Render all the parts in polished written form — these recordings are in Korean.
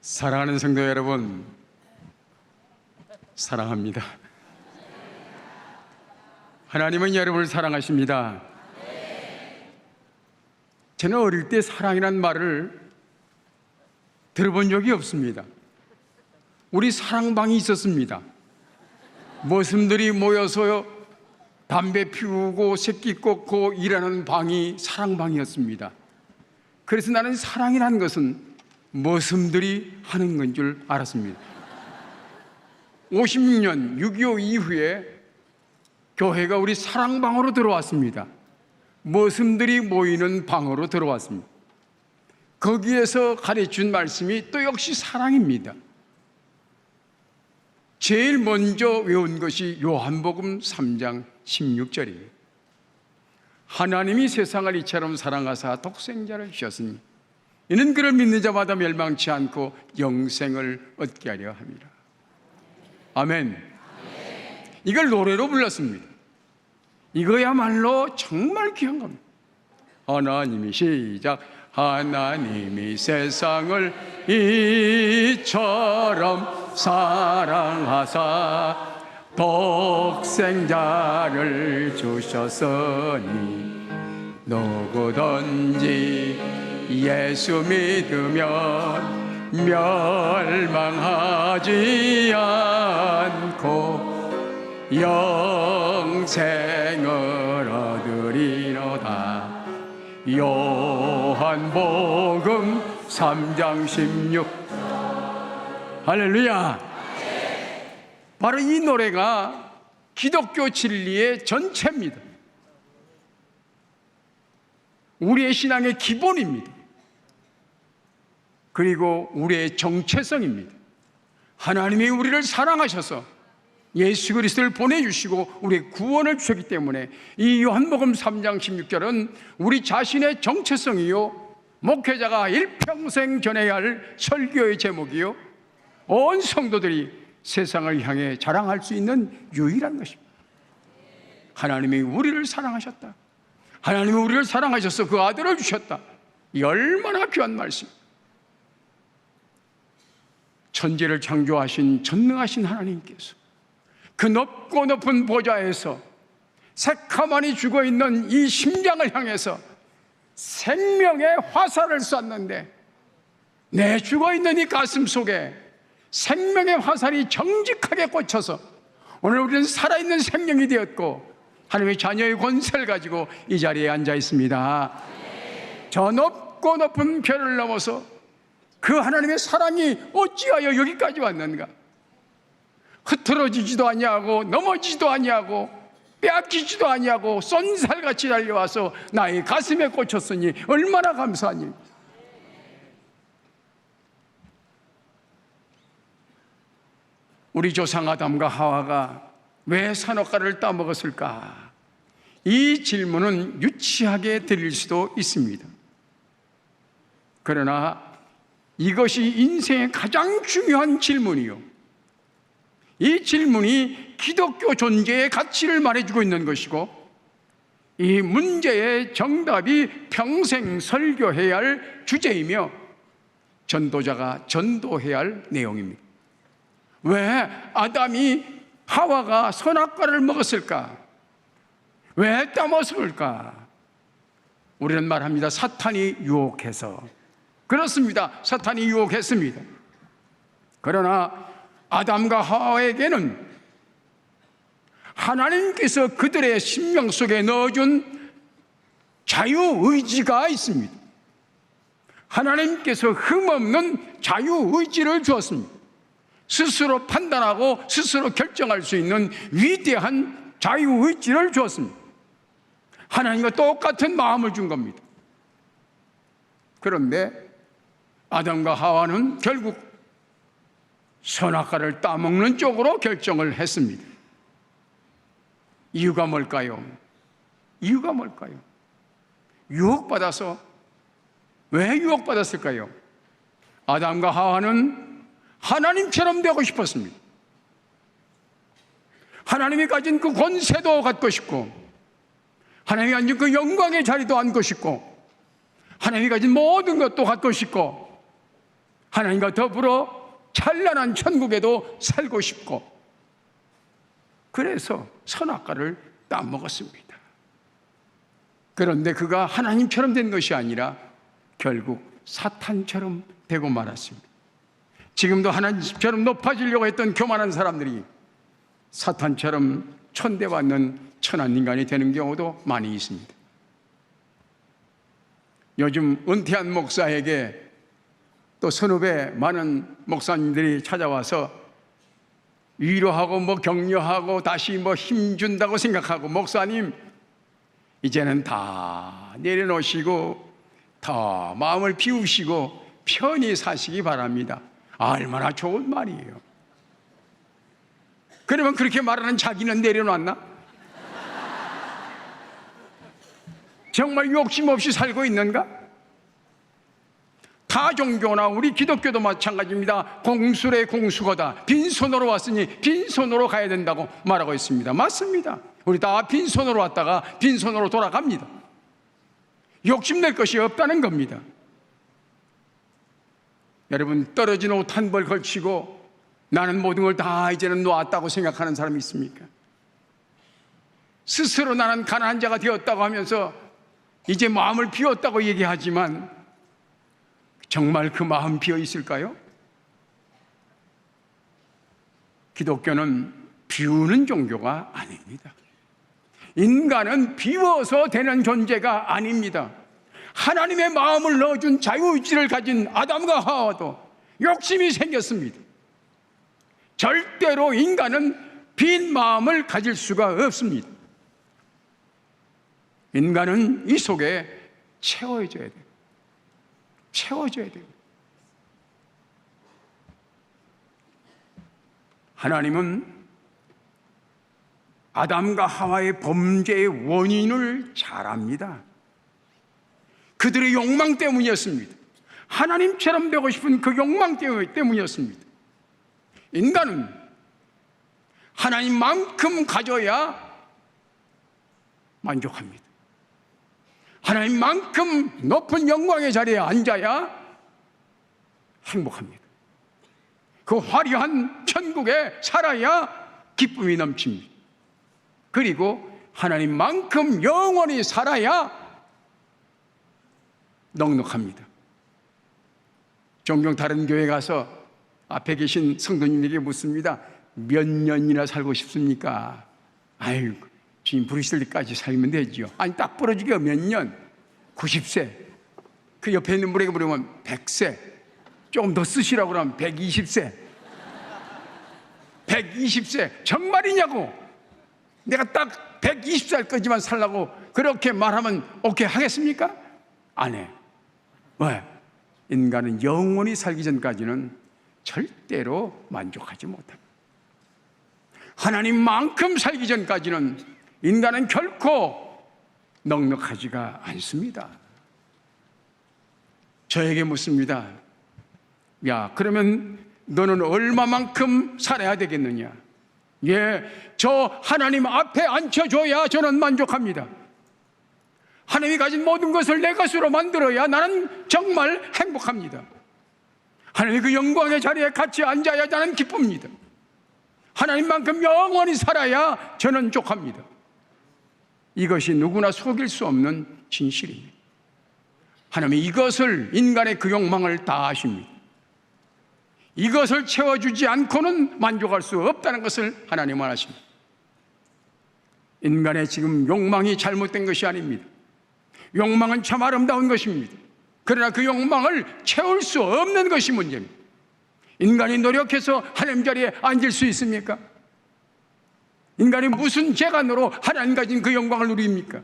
사랑하는 성도 여러분, 사랑합니다. 하나님은 여러분을 사랑하십니다. 저는 어릴 때 사랑이란 말을 들어본 적이 없습니다. 우리 사랑방이 있었습니다. 모슴들이 모여서 담배 피우고 새끼 꽂고 일하는 방이 사랑방이었습니다. 그래서 나는 사랑이라는 것은 모슴들이 하는 건 줄 알았습니다. 56년 6.25 이후에 교회가 우리 사랑방으로 들어왔습니다. 모슴들이 모이는 방으로 들어왔습니다. 거기에서 가르친 말씀이 또 역시 사랑입니다. 제일 먼저 외운 것이 요한복음 3장 16절입니다. 하나님이 세상을 이처럼 사랑하사 독생자를 주셨으니 이는 그를 믿는 자마다 멸망치 않고 영생을 얻게 하려 합니다. 아멘. 이걸 노래로 불렀습니다. 이거야말로 정말 귀한 겁니다. 하나님이 시작. 하나님이 세상을 이처럼 사랑하사 독생자를 주셨으니 누구든지 예수 믿으면 멸망하지 않고 영생을 얻으리로다. 요한복음 3장 16. 할렐루야. 바로 이 노래가 기독교 진리의 전체입니다. 우리의 신앙의 기본입니다. 그리고 우리의 정체성입니다. 하나님이 우리를 사랑하셔서 예수 그리스도를 보내주시고 우리의 구원을 주셨기 때문에 이 요한복음 3장 16절은 우리 자신의 정체성이요, 목회자가 일평생 전해야 할 설교의 제목이요, 온 성도들이 세상을 향해 자랑할 수 있는 유일한 것입니다. 하나님이 우리를 사랑하셨다. 하나님이 우리를 사랑하셔서 그 아들을 주셨다. 이 얼마나 귀한 말씀입니다. 천지를 창조하신 전능하신 하나님께서 그 높고 높은 보좌에서 새카만이 죽어있는 이 심장을 향해서 생명의 화살을 쐈는데 내 죽어있는 이 가슴 속에 생명의 화살이 정직하게 꽂혀서 오늘 우리는 살아있는 생명이 되었고 하나님의 자녀의 권세를 가지고 이 자리에 앉아 있습니다. 저 높고 높은 별을 넘어서 그 하나님의 사랑이 어찌하여 여기까지 왔는가? 흐트러지지도 아니하고 넘어지지도 아니하고 빼앗기지도 아니하고 쏜살같이 달려와서 나의 가슴에 꽂혔으니 얼마나 감사하니. 우리 조상 아담과 하와가 왜 선악과를 따먹었을까? 이 질문은 유치하게 들릴 수도 있습니다. 그러나 이것이 인생의 가장 중요한 질문이요, 이 질문이 기독교 존재의 가치를 말해주고 있는 것이고 이 문제의 정답이 평생 설교해야 할 주제이며 전도자가 전도해야 할 내용입니다. 왜 아담이 하와가 선악과를 먹었을까? 왜 따먹었을까? 우리는 말합니다. 사탄이 유혹해서. 그렇습니다. 사탄이 유혹했습니다. 그러나 아담과 하와에게는 하나님께서 그들의 심령 속에 넣어준 자유의지가 있습니다. 하나님께서 흠없는 자유의지를 주었습니다. 스스로 판단하고 스스로 결정할 수 있는 위대한 자유의지를 주었습니다. 하나님과 똑같은 마음을 준 겁니다. 그런데 아담과 하와는 결국 선악과를 따먹는 쪽으로 결정을 했습니다. 이유가 뭘까요? 이유가 뭘까요? 유혹받아서. 왜 유혹받았을까요? 아담과 하와는 하나님처럼 되고 싶었습니다. 하나님이 가진 그 권세도 갖고 싶고 하나님이 앉은 그 영광의 자리도 앉고 싶고 하나님이 가진 모든 것도 갖고 싶고 하나님과 더불어 찬란한 천국에도 살고 싶고, 그래서 선악과를 따먹었습니다. 그런데 그가 하나님처럼 된 것이 아니라 결국 사탄처럼 되고 말았습니다. 지금도 하나님처럼 높아지려고 했던 교만한 사람들이 사탄처럼 천대받는 천한 인간이 되는 경우도 많이 있습니다. 요즘 은퇴한 목사에게 또 선후배 많은 목사님들이 찾아와서 위로하고 격려하고 다시 힘준다고 생각하고, 목사님 이제는 다 내려놓으시고 더 마음을 비우시고 편히 사시기 바랍니다. 얼마나 좋은 말이에요. 그러면 그렇게 말하는 자기는 내려놨나? 정말 욕심 없이 살고 있는가? 타 종교나 우리 기독교도 마찬가지입니다. 공수래 공수거다. 빈손으로 왔으니 빈손으로 가야 된다고 말하고 있습니다. 맞습니다. 우리 다 빈손으로 왔다가 빈손으로 돌아갑니다. 욕심낼 것이 없다는 겁니다. 여러분, 떨어진 옷 한 벌 걸치고 나는 모든 걸 다 이제는 놓았다고 생각하는 사람이 있습니까? 스스로 나는 가난한 자가 되었다고 하면서 이제 마음을 비웠다고 얘기하지만 정말 그 마음 비어 있을까요? 기독교는 비우는 종교가 아닙니다. 인간은 비워서 되는 존재가 아닙니다. 하나님의 마음을 넣어준 자유의지를 가진 아담과 하와도 욕심이 생겼습니다. 절대로 인간은 빈 마음을 가질 수가 없습니다. 인간은 이 속에 채워져야 돼요. 채워져야 돼요. 하나님은 아담과 하와의 범죄의 원인을 잘 압니다. 그들의 욕망 때문이었습니다. 하나님처럼 되고 싶은 그 욕망 때문이었습니다. 인간은 하나님만큼 가져야 만족합니다. 하나님만큼 높은 영광의 자리에 앉아야 행복합니다. 그 화려한 천국에 살아야 기쁨이 넘칩니다. 그리고 하나님만큼 영원히 살아야 넉넉합니다. 종종 다른 교회 가서 앞에 계신 성도님에게 묻습니다. 몇 년이나 살고 싶습니까? 아유, 주님 부르실 때까지 살면 되죠. 아니, 딱 부러지게 몇 년? 90세. 그 옆에 있는 분에게 물으면 100세. 조금 더 쓰시라고 그러면 120세. 120세. 정말이냐고. 내가 딱 120살까지만 살라고 그렇게 말하면 오케이 하겠습니까? 안 해. 왜? 인간은 영원히 살기 전까지는 절대로 만족하지 못합니다. 하나님만큼 살기 전까지는 인간은 결코 넉넉하지가 않습니다. 저에게 묻습니다. 야, 그러면 너는 얼마만큼 살아야 되겠느냐? 예, 저 하나님 앞에 앉혀줘야 저는 만족합니다. 하나님이 가진 모든 것을 내 것으로 만들어야 나는 정말 행복합니다. 하나님의 그 영광의 자리에 같이 앉아야 나는 기쁩니다. 하나님만큼 영원히 살아야 저는 족합니다. 이것이 누구나 속일 수 없는 진실입니다. 하나님이 이것을, 인간의 그 욕망을 다 아십니다. 이것을 채워주지 않고는 만족할 수 없다는 것을 하나님은 아십니다. 인간의 지금 욕망이 잘못된 것이 아닙니다. 욕망은 참 아름다운 것입니다. 그러나 그 욕망을 채울 수 없는 것이 문제입니다. 인간이 노력해서 하나님 자리에 앉을 수 있습니까? 인간이 무슨 재간으로 하나님 가진 그 영광을 누립니까?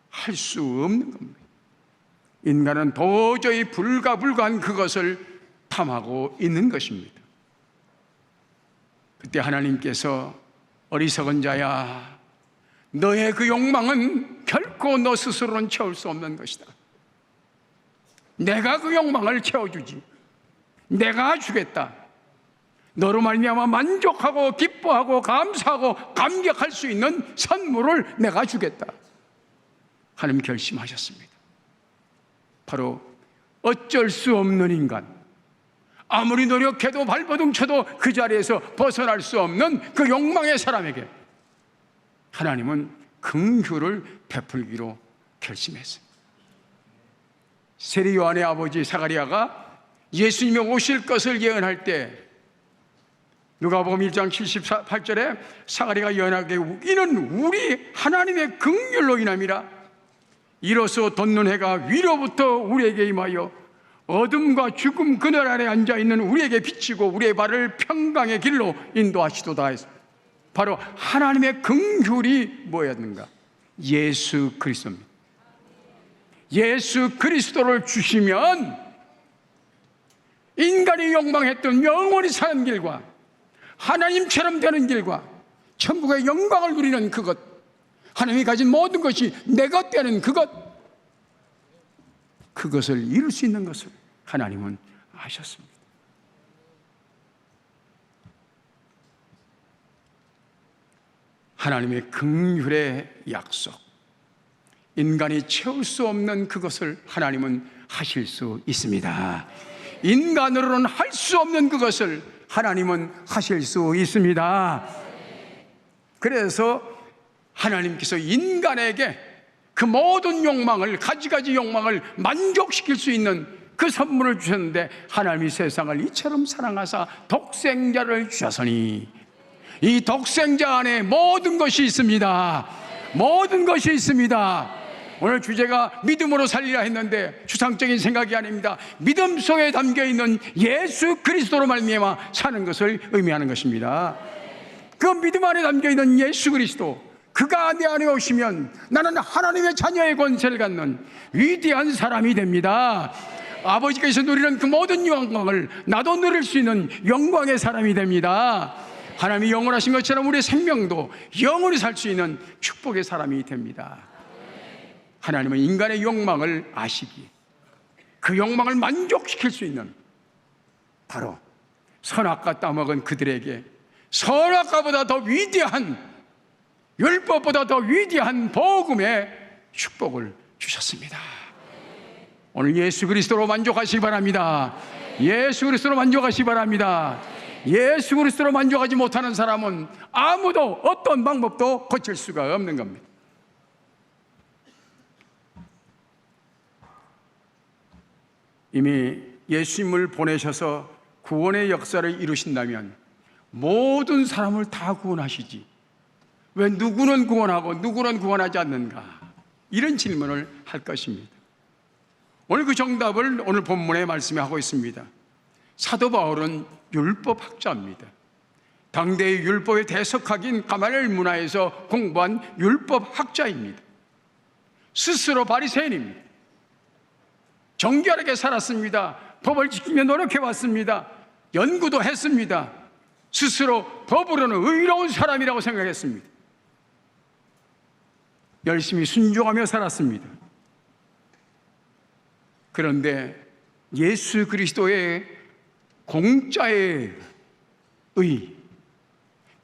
할 수 없는 겁니다. 인간은 도저히 불가불가한 그것을 탐하고 있는 것입니다. 그때 하나님께서 어리석은 자야, 너의 그 욕망은 결코 너 스스로는 채울 수 없는 것이다. 내가 그 욕망을 채워주지. 내가 주겠다. 너로 말미암아 만족하고 기뻐하고 감사하고 감격할 수 있는 선물을 내가 주겠다. 하나님 결심하셨습니다. 바로 어쩔 수 없는 인간, 아무리 노력해도 발버둥 쳐도 그 자리에서 벗어날 수 없는 그 욕망의 사람에게 하나님은 긍휼을 베풀기로 결심했어요. 세리 요한의 아버지 사가리아가 예수님이 오실 것을 예언할 때 누가복음 1장 78절에 사가리아가 예언하게 이는 우리 하나님의 긍휼로 인함이라. 이로써 돋는 해가 위로부터 우리에게 임하여 어둠과 죽음 그늘 아래 앉아있는 우리에게 비치고 우리의 발을 평강의 길로 인도하시도다 했습니다. 바로 하나님의 긍휼이 뭐였는가? 예수 그리스도입니다. 예수 그리스도를 주시면 인간이 욕망했던 영원히 사는 길과 하나님처럼 되는 길과 천국의 영광을 누리는 그것, 하나님이 가진 모든 것이 내 것 되는 그것을 이룰 수 있는 것을 하나님은 아셨습니다. 하나님의 긍휼의 약속, 인간이 채울 수 없는 그것을 하나님은 하실 수 있습니다. 인간으로는 할 수 없는 그것을 하나님은 하실 수 있습니다. 그래서 하나님께서 인간에게 그 모든 욕망을, 가지가지 욕망을 만족시킬 수 있는 그 선물을 주셨는데, 하나님이 세상을 이처럼 사랑하사 독생자를 주셨으니 이 독생자 안에 모든 것이 있습니다. 모든 것이 있습니다. 오늘 주제가 믿음으로 살리라 했는데 추상적인 생각이 아닙니다. 믿음 속에 담겨있는 예수 그리스도로 말미암아 사는 것을 의미하는 것입니다. 그 믿음 안에 담겨있는 예수 그리스도, 그가 내 안에 오시면 나는 하나님의 자녀의 권세를 갖는 위대한 사람이 됩니다. 아버지께서 누리는 그 모든 영광을 나도 누릴 수 있는 영광의 사람이 됩니다. 하나님이 영원하신 것처럼 우리의 생명도 영원히 살 수 있는 축복의 사람이 됩니다. 하나님은 인간의 욕망을 아시기에 그 욕망을 만족시킬 수 있는, 바로 선악과 따먹은 그들에게 선악과보다 더 위대한, 율법보다 더 위대한 복음의 축복을 주셨습니다. 오늘 예수 그리스도로 만족하시기 바랍니다. 예수 그리스도로 만족하시기 바랍니다. 예수 그리스도로 만족하지 못하는 사람은 아무도 어떤 방법도 고칠 수가 없는 겁니다. 이미 예수님을 보내셔서 구원의 역사를 이루신다면 모든 사람을 다 구원하시지 왜 누구는 구원하고 누구는 구원하지 않는가? 이런 질문을 할 것입니다. 오늘 그 정답을 오늘 본문의 말씀에 하고 있습니다. 사도 바울은 율법학자입니다. 당대의 율법의 대석학인 가말리엘 문화에서 공부한 율법학자입니다. 스스로 바리새인입니다. 정결하게 살았습니다. 법을 지키며 노력해왔습니다. 연구도 했습니다. 스스로 법으로는 의로운 사람이라고 생각했습니다. 열심히 순종하며 살았습니다. 그런데 예수 그리스도의 공짜의 의,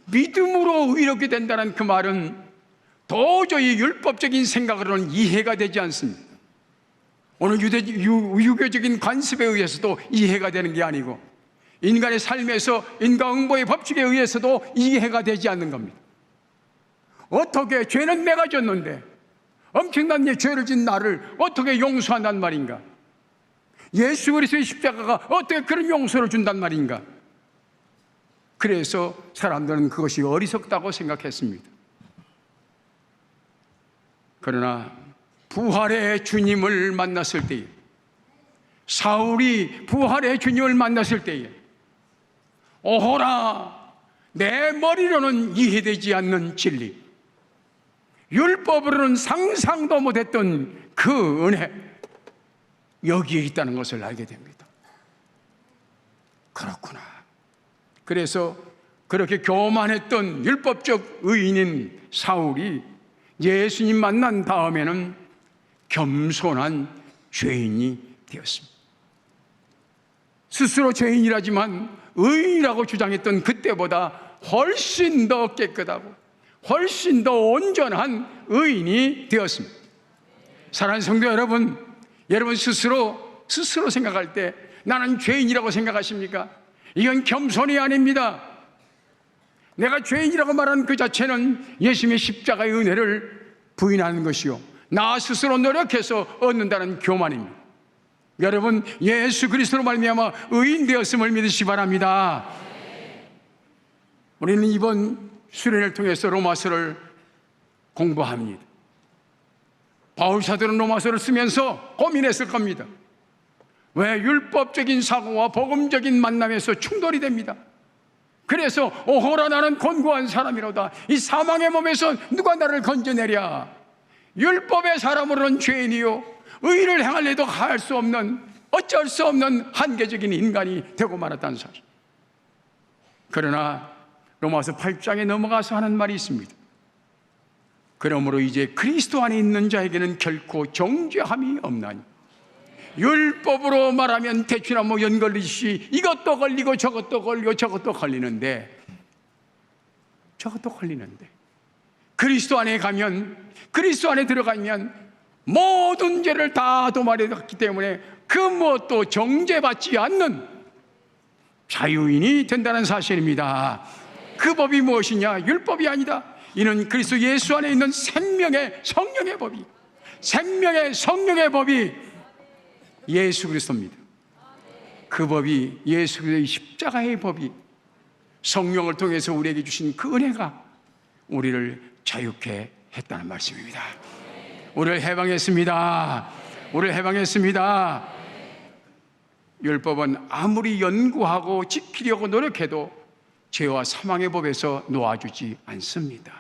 믿음으로 의롭게 된다는 그 말은 도저히 율법적인 생각으로는 이해가 되지 않습니다. 오늘 유교적인 관습에 의해서도 이해가 되는 게 아니고 인간의 삶에서 인과응보의 법칙에 의해서도 이해가 되지 않는 겁니다. 어떻게 죄는 내가 졌는데 엄청난 죄를 진 나를 어떻게 용서한단 말인가? 예수 그리스도의 십자가가 어떻게 그런 용서를 준단 말인가? 그래서 사람들은 그것이 어리석다고 생각했습니다. 그러나 부활의 주님을 만났을 때에, 사울이 부활의 주님을 만났을 때에, 오호라, 내 머리로는 이해되지 않는 진리, 율법으로는 상상도 못했던 그 은혜, 여기에 있다는 것을 알게 됩니다. 그렇구나. 그래서 그렇게 교만했던 율법적 의인인 사울이 예수님 만난 다음에는 겸손한 죄인이 되었습니다. 스스로 죄인이라지만 의인이라고 주장했던 그때보다 훨씬 더 깨끗하고 훨씬 더 온전한 의인이 되었습니다. 사랑하는 성도 여러분, 여러분 스스로 생각할 때 나는 죄인이라고 생각하십니까? 이건 겸손이 아닙니다. 내가 죄인이라고 말하는 그 자체는 예수님의 십자가의 은혜를 부인하는 것이요, 나 스스로 노력해서 얻는다는 교만입니다. 여러분, 예수 그리스도로 말미암아 의인 되었음을 믿으시기 바랍니다. 우리는 이번 수련회를 통해서 로마서를 공부합니다. 바울 사도는 로마서를 쓰면서 고민했을 겁니다. 왜 율법적인 사고와 복음적인 만남에서 충돌이 됩니다. 그래서 오호라 나는 곤고한 사람이로다, 이 사망의 몸에서 누가 나를 건져내랴. 율법의 사람으로는 죄인이요 의를 행하려도 할 수 없는, 어쩔 수 없는 한계적인 인간이 되고 말았다는 사실. 그러나 로마서 8장에 넘어가서 하는 말이 있습니다. 그러므로 이제 그리스도 안에 있는 자에게는 결코 정죄함이 없나니, 율법으로 말하면 대추나 뭐 연걸리듯이 이것도 걸리고 저것도 걸리고 저것도 걸리는데 그리스도 안에 가면, 그리스도 안에 들어가면 모든 죄를 다 도말했기 때문에 그 무엇도 정죄받지 않는 자유인이 된다는 사실입니다. 그 법이 무엇이냐? 율법이 아니다. 이는 그리스도 예수 안에 있는 생명의 성령의 법이, 생명의 성령의 법이 예수 그리스도입니다. 그 법이, 예수 그리스도의 십자가의 법이, 성령을 통해서 우리에게 주신 그 은혜가 우리를 자유케 했다는 말씀입니다. 우리를 해방했습니다. 우리를 해방했습니다. 율법은 아무리 연구하고 지키려고 노력해도 죄와 사망의 법에서 놓아주지 않습니다.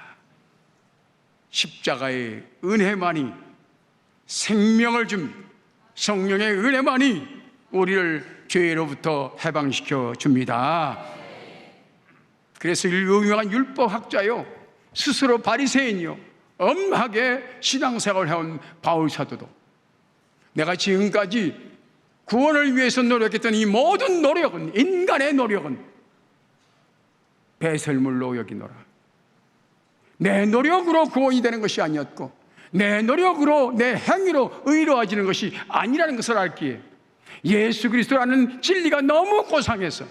십자가의 은혜만이, 생명을 줍니다. 성령의 은혜만이 우리를 죄로부터 해방시켜 줍니다. 그래서 유명한 율법학자요, 스스로 바리새인이요, 엄하게 신앙생활을 해온 바울 사도도 내가 지금까지 구원을 위해서 노력했던 이 모든 노력은, 인간의 노력은 배설물로 여기노라. 내 노력으로 구원이 되는 것이 아니었고, 내 노력으로, 내 행위로 의로워지는 것이 아니라는 것을 알기에 예수 그리스도라는 진리가 너무 고상해서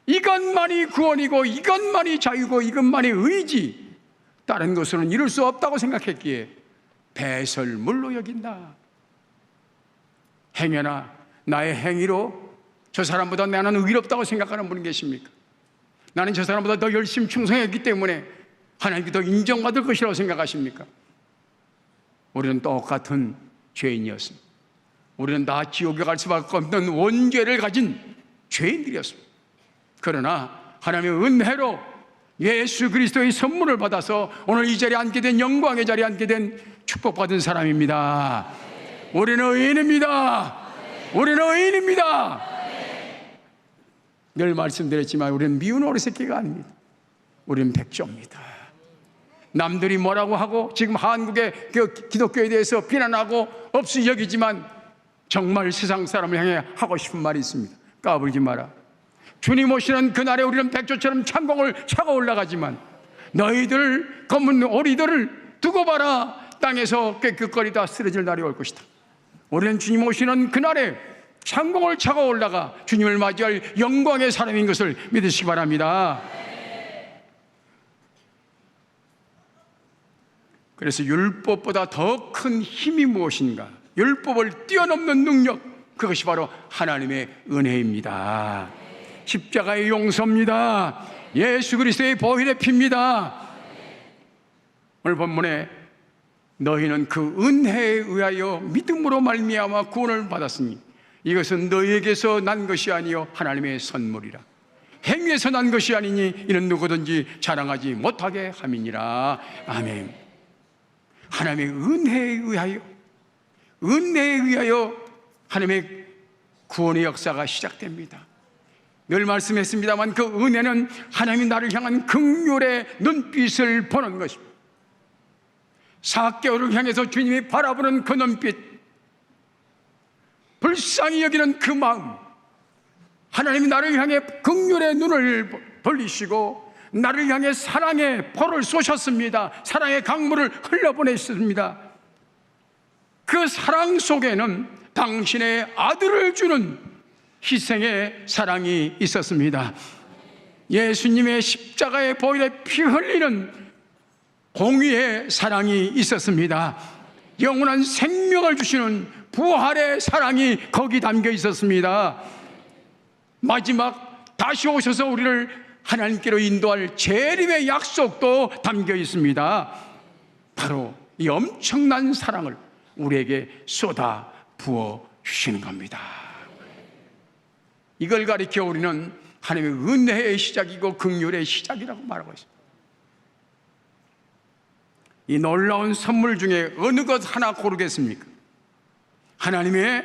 이것만이 구원이고, 이것만이 자유고, 이것만이 의지, 다른 것으로는 이룰 수 없다고 생각했기에 배설물로 여긴다. 행여나 나의 행위로 저 사람보다 나는 의롭다고 생각하는 분이 계십니까? 나는 저 사람보다 더 열심히 충성했기 때문에 하나님께 더 인정받을 것이라고 생각하십니까? 우리는 똑같은 죄인이었습니다. 우리는 다 지옥에 갈 수밖에 없는 원죄를 가진 죄인들이었습니다. 그러나 하나님의 은혜로 예수 그리스도의 선물을 받아서 오늘 이 자리에 앉게 된, 영광의 자리에 앉게 된 축복받은 사람입니다. 우리는 의인입니다. 우리는 의인입니다. 늘 말씀드렸지만 우리는 미운 어리새끼가 아닙니다. 우리는 백조입니다. 남들이 뭐라고 하고 지금 한국의 기독교에 대해서 비난하고 없이 여기지만 정말 세상 사람을 향해 하고 싶은 말이 있습니다. 까불지 마라. 주님 오시는 그날에 우리는 백조처럼 창공을 차고 올라가지만 너희들 검은 오리들을 두고 봐라. 땅에서 꾀꾀거리다 쓰러질 날이 올 것이다. 우리는 주님 오시는 그날에 창공을 차고 올라가 주님을 맞이할 영광의 사람인 것을 믿으시기 바랍니다. 그래서 율법보다 더 큰 힘이 무엇인가? 율법을 뛰어넘는 능력, 그것이 바로 하나님의 은혜입니다. 십자가의 용서입니다. 예수 그리스도의 보혈의 피입니다. 오늘 본문에 너희는 그 은혜에 의하여 믿음으로 말미암아 구원을 받았으니 이것은 너희에게서 난 것이 아니요 하나님의 선물이라. 행위에서 난 것이 아니니 이는 누구든지 자랑하지 못하게 함이니라. 아멘. 하나님의 은혜에 의하여 하나님의 구원의 역사가 시작됩니다. 늘 말씀했습니다만 그 은혜는 하나님이 나를 향한 긍휼의 눈빛을 보는 것입니다. 삭개오를 향해서 주님이 바라보는 그 눈빛, 불쌍히 여기는 그 마음, 하나님이 나를 향해 긍휼의 눈을 돌리시고 나를 향해 사랑의 포를 쏘셨습니다. 사랑의 강물을 흘려보냈습니다. 그 사랑 속에는 당신의 아들을 주는 희생의 사랑이 있었습니다. 예수님의 십자가에 보혈에 피 흘리는 공의의 사랑이 있었습니다. 영원한 생명을 주시는 부활의 사랑이 거기 담겨 있었습니다. 마지막 다시 오셔서 우리를 하나님께로 인도할 재림의 약속도 담겨 있습니다. 바로 이 엄청난 사랑을 우리에게 쏟아 부어 주시는 겁니다. 이걸 가리켜 우리는 하나님의 은혜의 시작이고 긍휼의 시작이라고 말하고 있습니다. 이 놀라운 선물 중에 어느 것 하나 고르겠습니까? 하나님의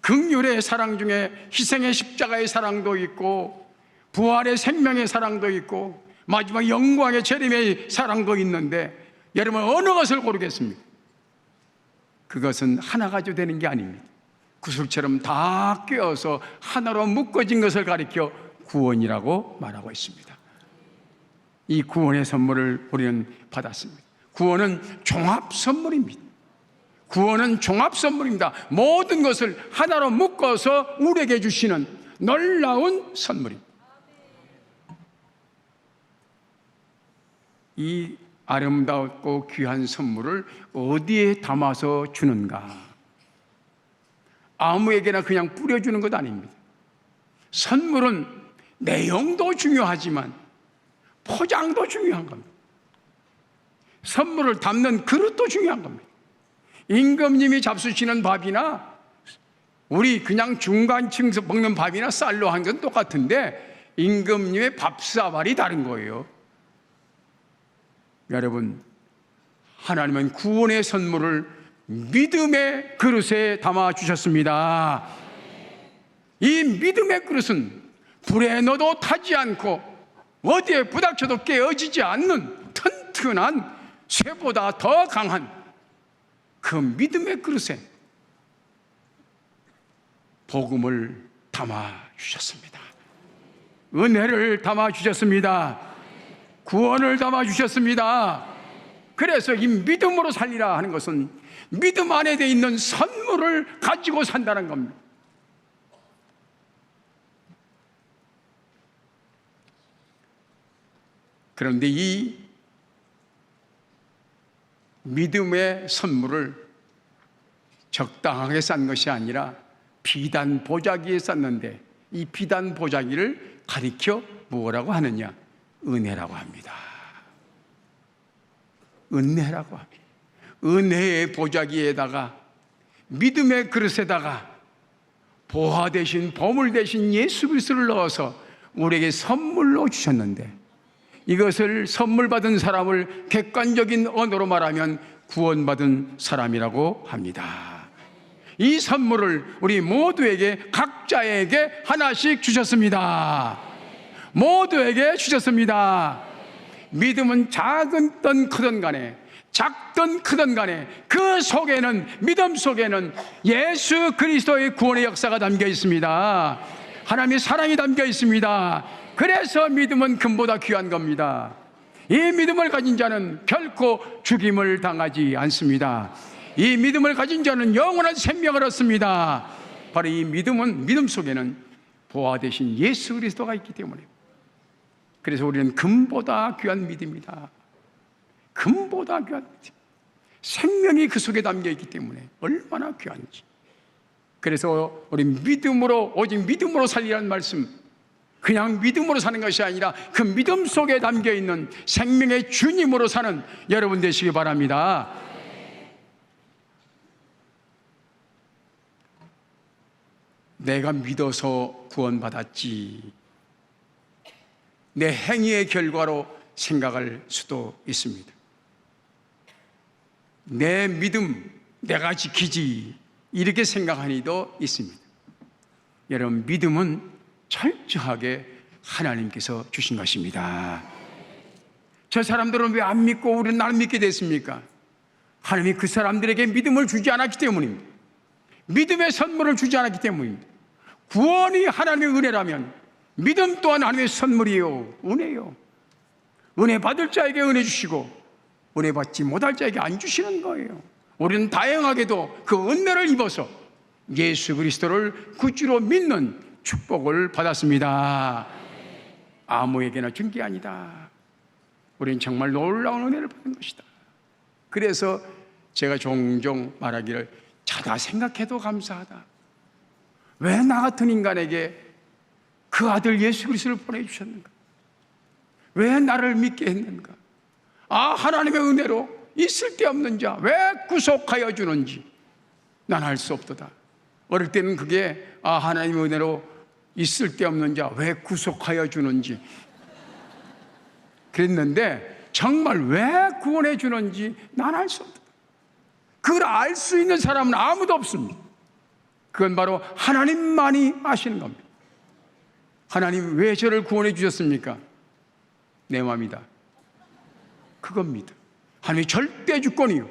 긍휼의 사랑 중에 희생의 십자가의 사랑도 있고 부활의 생명의 사랑도 있고 마지막 영광의 재림의 사랑도 있는데 여러분 어느 것을 고르겠습니까? 그것은 하나 가지고 되는 게 아닙니다. 구슬처럼 다 꿰어서 하나로 묶어진 것을 가리켜 구원이라고 말하고 있습니다. 이 구원의 선물을 우리는 받았습니다. 구원은 종합 선물입니다. 구원은 종합 선물입니다. 모든 것을 하나로 묶어서 우리에게 주시는 놀라운 선물입니다. 이 아름답고 귀한 선물을 어디에 담아서 주는가? 아무에게나 그냥 뿌려주는 것 아닙니다. 선물은 내용도 중요하지만 포장도 중요한 겁니다. 선물을 담는 그릇도 중요한 겁니다. 임금님이 잡수시는 밥이나 우리 그냥 중간층에서 먹는 밥이나 쌀로 한 건 똑같은데 임금님의 밥사발이 다른 거예요. 여러분, 하나님은 구원의 선물을 믿음의 그릇에 담아 주셨습니다. 이 믿음의 그릇은 불에 넣어도 타지 않고 어디에 부닥쳐도 깨어지지 않는 튼튼한 쇠보다 더 강한 그 믿음의 그릇에 복음을 담아 주셨습니다. 은혜를 담아 주셨습니다. 구원을 담아 주셨습니다. 그래서 이 믿음으로 살리라 하는 것은 믿음 안에 돼 있는 선물을 가지고 산다는 겁니다. 그런데 이 믿음의 선물을 적당하게 싼 것이 아니라 비단 보자기에 쌌는데 이 비단 보자기를 가리켜 뭐라고 하느냐? 은혜라고 합니다. 은혜라고 합니다. 은혜의 보자기에다가 믿음의 그릇에다가 보화 대신 보물 대신 예수 그리스도를 넣어서 우리에게 선물로 주셨는데 이것을 선물 받은 사람을 객관적인 언어로 말하면 구원받은 사람이라고 합니다. 이 선물을 우리 모두에게 각자에게 하나씩 주셨습니다. 모두에게 주셨습니다. 믿음은 작든 크든 간에 작든 크든 간에 그 속에는 믿음 속에는 예수 그리스도의 구원의 역사가 담겨 있습니다. 하나님의 사랑이 담겨 있습니다. 그래서 믿음은 금보다 귀한 겁니다. 이 믿음을 가진 자는 결코 죽임을 당하지 않습니다. 이 믿음을 가진 자는 영원한 생명을 얻습니다. 바로 이 믿음은 믿음 속에는 보화 대신 예수 그리스도가 있기 때문에 그래서 우리는 금보다 귀한 믿음이다. 금보다 귀한 믿음. 생명이 그 속에 담겨 있기 때문에 얼마나 귀한지. 그래서 우리 믿음으로 오직 믿음으로 살리라는 말씀 그냥 믿음으로 사는 것이 아니라 그 믿음 속에 담겨 있는 생명의 주님으로 사는 여러분 되시기 바랍니다. 내가 믿어서 구원받았지 내 행위의 결과로 생각할 수도 있습니다. 내 믿음 내가 지키지 이렇게 생각하는 이도 있습니다. 여러분 믿음은 철저하게 하나님께서 주신 것입니다. 저 사람들은 왜 안 믿고 우리는 나를 믿게 됐습니까? 하나님이 그 사람들에게 믿음을 주지 않았기 때문입니다. 믿음의 선물을 주지 않았기 때문입니다. 구원이 하나님의 은혜라면 믿음 또한 하나님의 선물이요 은혜요. 은혜 받을 자에게 은혜 주시고 은혜 받지 못할 자에게 안 주시는 거예요. 우리는 다행하게도 그 은혜를 입어서 예수 그리스도를 구주로 믿는 축복을 받았습니다. 아무에게나 준 게 아니다. 우리는 정말 놀라운 은혜를 받은 것이다. 그래서 제가 종종 말하기를, 자다 생각해도 감사하다. 왜 나 같은 인간에게 그 아들 예수 그리스도를 보내주셨는가? 왜 나를 믿게 했는가? 하나님의 은혜로 있을 데 없는 자 왜 구속하여 주는지 난 알 수 없도다. 어릴 때는 그게 하나님의 은혜로 있을 데 없는 자 왜 구속하여 주는지 그랬는데, 정말 왜 구원해 주는지 난 알 수 없다. 그걸 알 수 있는 사람은 아무도 없습니다. 그건 바로 하나님만이 아시는 겁니다. 하나님 왜 저를 구원해 주셨습니까? 내 마음이다. 그겁니다. 하나님이 절대 주권이요,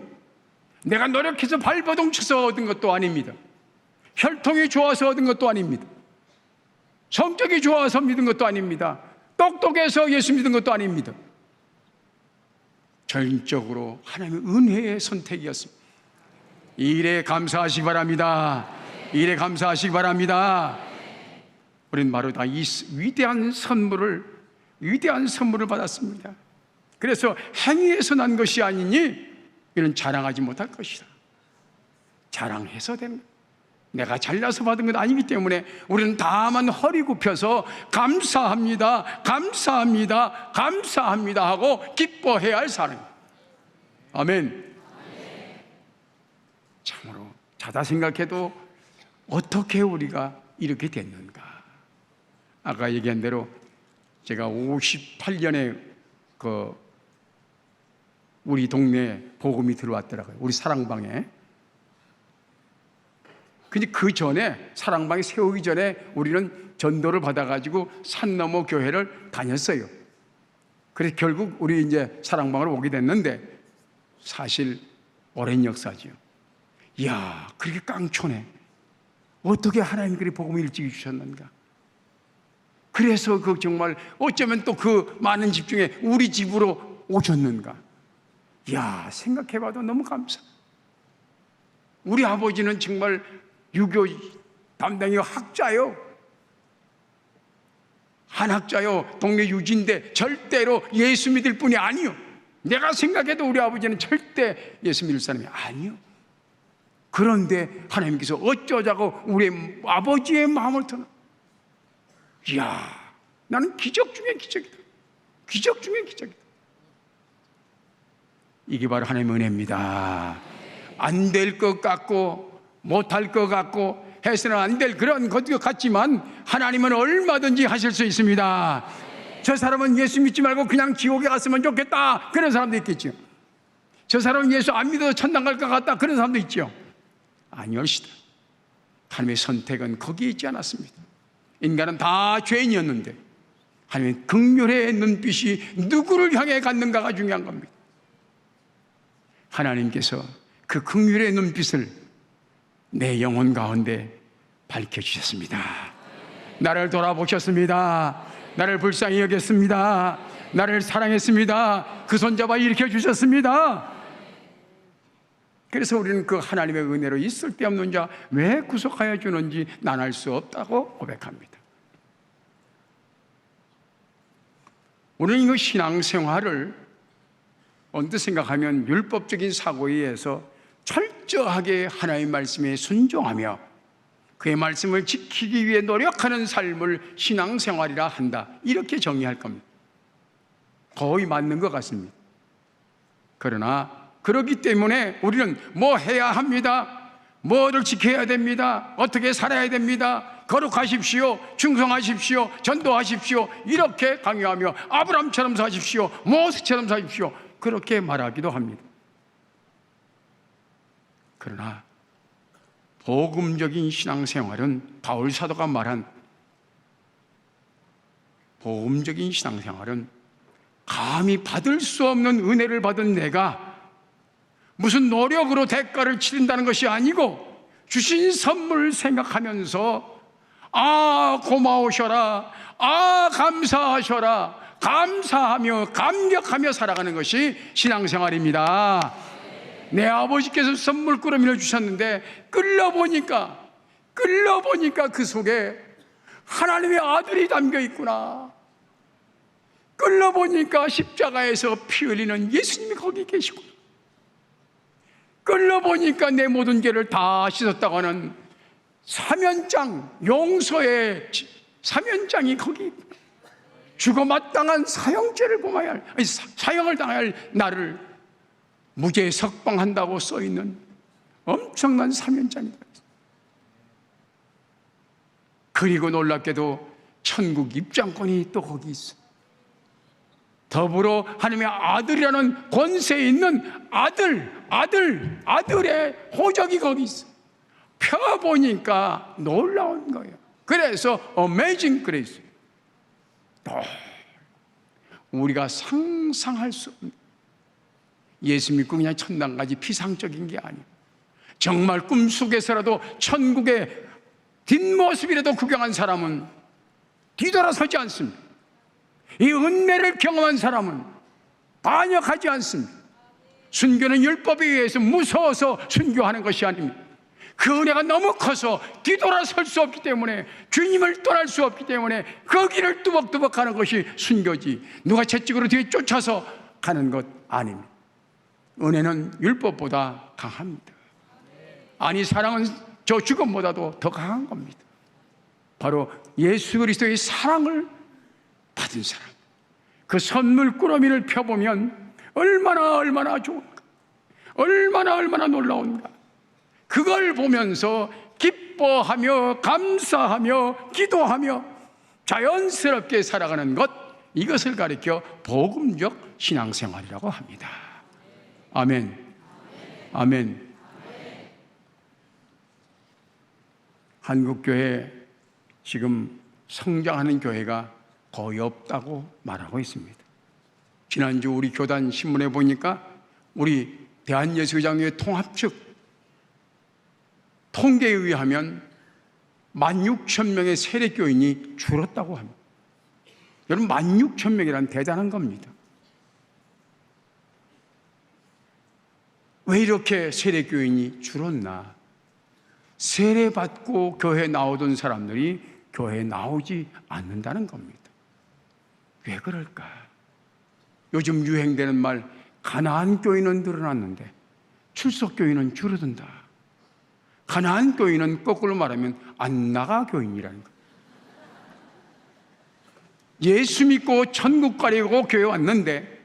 내가 노력해서 발버둥 쳐서 얻은 것도 아닙니다. 혈통이 좋아서 얻은 것도 아닙니다. 성격이 좋아서 믿은 것도 아닙니다. 똑똑해서 예수 믿은 것도 아닙니다. 전적으로 하나님의 은혜의 선택이었습니다. 이 일에 감사하시기 바랍니다. 이 일에 감사하시기 바랍니다. 우리는 바로 다 이 위대한 선물을 받았습니다. 그래서 행위에서 난 것이 아니니 이는 자랑하지 못할 것이다. 자랑해서 되는, 내가 잘나서 받은 것 아니기 때문에 우리는 다만 허리 굽혀서 감사합니다, 감사합니다, 감사합니다 하고 기뻐해야 할 사람입니다. 아멘. 참으로 자다 생각해도 어떻게 우리가 이렇게 됐는가? 아까 얘기한 대로 제가 58년에 우리 동네에 복음이 들어왔더라고요. 우리 사랑방에. 근데 그 전에, 사랑방에 세우기 전에 우리는 전도를 받아가지고 산 너머 교회를 다녔어요. 그래서 결국 우리 이제 사랑방으로 오게 됐는데, 사실 오랜 역사죠. 이야, 그렇게 깡초네. 어떻게 하나님 그리 복음을 일찍 주셨는가? 그래서 정말 어쩌면 또 그 많은 집 중에 우리 집으로 오셨는가? 이야, 생각해봐도 너무 감사. 우리 아버지는 정말 유교 담당이요, 학자요, 한학자요, 동네 유지인데 절대로 예수 믿을 뿐이 아니요. 내가 생각해도 우리 아버지는 절대 예수 믿을 사람이 아니요. 그런데 하나님께서 어쩌자고 우리 아버지의 마음을 터나. 이야, 나는 기적 중에 기적이다. 기적 중에 기적이다. 이게 바로 하나님의 은혜입니다. 안 될 것 같고 못할 것 같고 해서는 안 될 그런 것 같지만 하나님은 얼마든지 하실 수 있습니다. 저 사람은 예수 믿지 말고 그냥 지옥에 갔으면 좋겠다, 그런 사람도 있겠죠. 저 사람은 예수 안 믿어도 천당 갈 것 같다, 그런 사람도 있죠. 아니올시다. 하나님의 선택은 거기에 있지 않았습니다. 인간은 다 죄인이었는데 하나님의 긍휼의 눈빛이 누구를 향해 갔는가가 중요한 겁니다. 하나님께서 그 긍휼의 눈빛을 내 영혼 가운데 밝혀주셨습니다. 나를 돌아보셨습니다. 나를 불쌍히 여겼습니다. 나를 사랑했습니다. 그 손잡아 일으켜주셨습니다. 그래서 우리는 그 하나님의 은혜로 있을 데 없는 자 왜 구속하여 주는지 난 알 수 없다고 고백합니다. 우리는 이 신앙생활을 언뜻 생각하면 율법적인 사고에 의해서 철저하게 하나님의 말씀에 순종하며 그의 말씀을 지키기 위해 노력하는 삶을 신앙생활이라 한다, 이렇게 정의할 겁니다. 거의 맞는 것 같습니다. 그러나 그렇기 때문에 우리는 뭐 해야 합니다, 뭐를 지켜야 됩니다, 어떻게 살아야 됩니다, 거룩하십시오, 충성하십시오, 전도하십시오, 이렇게 강요하며 아브라함처럼 사십시오, 모세처럼 사십시오, 그렇게 말하기도 합니다. 그러나 복음적인 신앙생활은 바울 사도가 말한 복음적인 신앙생활은 감히 받을 수 없는 은혜를 받은 내가 무슨 노력으로 대가를 치른다는 것이 아니고 주신 선물을 생각하면서 고마우셔라, 감사하셔라, 감사하며 감격하며 살아가는 것이 신앙생활입니다. 내 아버지께서 선물꾸러미를 주셨는데 끌려보니까 끌려보니까 그 속에 하나님의 아들이 담겨 있구나. 끌려보니까 십자가에서 피 흘리는 예수님이 거기 계시구나. 끌려보니까 내 모든 죄를 다 씻었다고 하는 사면장, 용서의 사면장이 거기 있구나. 죽어 마땅한 사형죄를 범해야 할, 아니, 사형을 당해야 할 나를 무죄 석방한다고 써있는 엄청난 사면장이다. 그리고 놀랍게도 천국 입장권이 또 거기 있어. 더불어 하나님의 아들이라는 권세 있는 아들의 호적이 거기 있어. 펴보니까 놀라운 거예요. 그래서 Amazing Grace. 우리가 상상할 수 없는, 예수 믿고 그냥 천당까지 피상적인 게 아니에요. 정말 꿈속에서라도 천국의 뒷모습이라도 구경한 사람은 뒤돌아서지 않습니다. 이 은혜를 경험한 사람은 반역하지 않습니다. 순교는 율법에 의해서 무서워서 순교하는 것이 아닙니다. 그 은혜가 너무 커서 뒤돌아설 수 없기 때문에, 주님을 떠날 수 없기 때문에 그 길을 뚜벅뚜벅 가는 것이 순교지, 누가 채찍으로 뒤에 쫓아서 가는 것 아닙니다. 은혜는 율법보다 강합니다. 아니, 사랑은 저 죽음보다도 더 강한 겁니다. 바로 예수 그리스도의 사랑을 받은 사람, 그 선물 꾸러미를 펴보면 얼마나 좋은가, 얼마나 놀라운가. 그걸 보면서 기뻐하며 감사하며 기도하며 자연스럽게 살아가는 것, 이것을 가리켜 복음적 신앙생활이라고 합니다. 아멘. 아멘. 한국교회 지금 성장하는 교회가 거의 없다고 말하고 있습니다. 지난주 우리 교단 신문에 보니까 우리 대한예수장로회 통합 측 통계에 의하면 16,000명의 세례교인이 줄었다고 합니다. 여러분, 16,000명이란 대단한 겁니다. 왜 이렇게 세례교인이 줄었나? 세례받고 교회에 나오던 사람들이 교회에 나오지 않는다는 겁니다. 왜 그럴까? 요즘 유행되는 말, 가나안 교인은 늘어났는데 출석 교인은 줄어든다. 가나안 교인은 거꾸로 말하면 안 나가 교인이라는 거예요. 예수 믿고 천국 가려고 교회 왔는데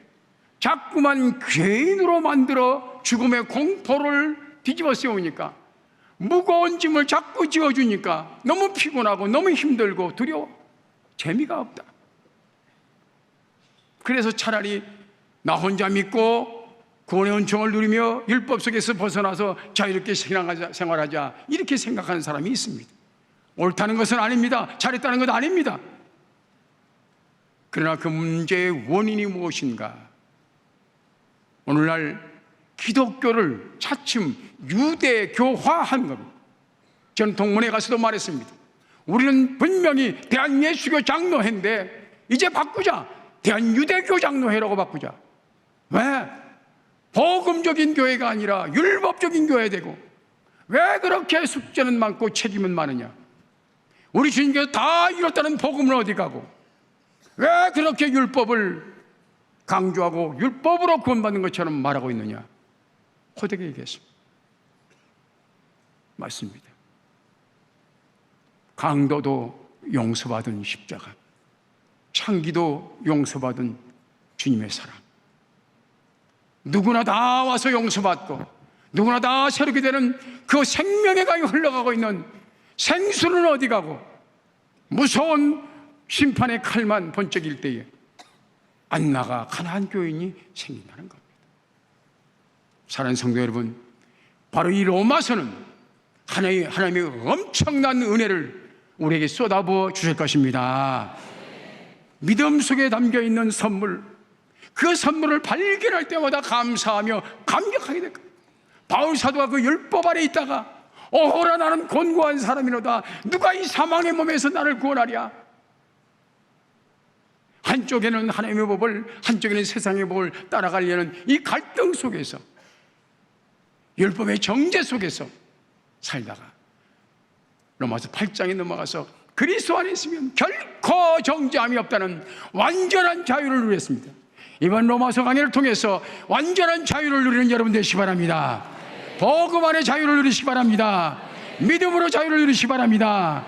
자꾸만 죄인으로 만들어 죽음의 공포를 뒤집어 세우니까, 무거운 짐을 자꾸 지어주니까 너무 피곤하고 너무 힘들고 두려워, 재미가 없다. 그래서 차라리 나 혼자 믿고 구원의 은총을 누리며 율법 속에서 벗어나서 자유롭게 생활하자, 이렇게 생각하는 사람이 있습니다. 옳다는 것은 아닙니다. 잘했다는 것 아닙니다. 그러나 그 문제의 원인이 무엇인가? 오늘날 기독교를 차츰 유대교화한 겁니다. 저는 동문회 가서도 말했습니다. 우리는 분명히 대한예수교 장로회인데 이제 바꾸자, 대한유대교 장로회라고 바꾸자. 왜? 복음적인 교회가 아니라 율법적인 교회 되고, 왜 그렇게 숙제는 많고 책임은 많으냐? 우리 주님께서 다 이뤘다는 복음은 어디 가고, 왜 그렇게 율법을 강조하고 율법으로 구원받는 것처럼 말하고 있느냐? 호되게 얘기했습니다. 맞습니다. 강도도 용서받은 십자가, 창기도 용서받은 주님의 사랑, 누구나 다 와서 용서받고 누구나 다 새롭게 되는 그 생명의 강이 흘러가고 있는 생수는 어디 가고, 무서운 심판의 칼만 번쩍일 때에 안 나가 가나안 교인이 생긴다는 겁니다. 사랑하는 성도 여러분, 바로 이 로마서는 하나님의 엄청난 은혜를 우리에게 쏟아부어 주실 것입니다. 믿음 속에 담겨있는 선물, 그 선물을 발견할 때마다 감사하며 감격하게 될 거예요. 바울 사도가 그 율법 아래 있다가 오호라 나는 곤고한 사람이로다, 누가 이 사망의 몸에서 나를 구원하랴. 한쪽에는 하나님의 법을, 한쪽에는 세상의 법을 따라가려는 이 갈등 속에서, 율법의 정죄 속에서 살다가 로마서 8장에 넘어가서 그리스도 안에 있으면 결코 정죄함이 없다는 완전한 자유를 누렸습니다. 이번 로마서 강의를 통해서 완전한 자유를 누리는 여러분 되시기 바랍니다. 복음 안에 자유를 누리시기 바랍니다. 믿음으로 자유를 누리시기 바랍니다.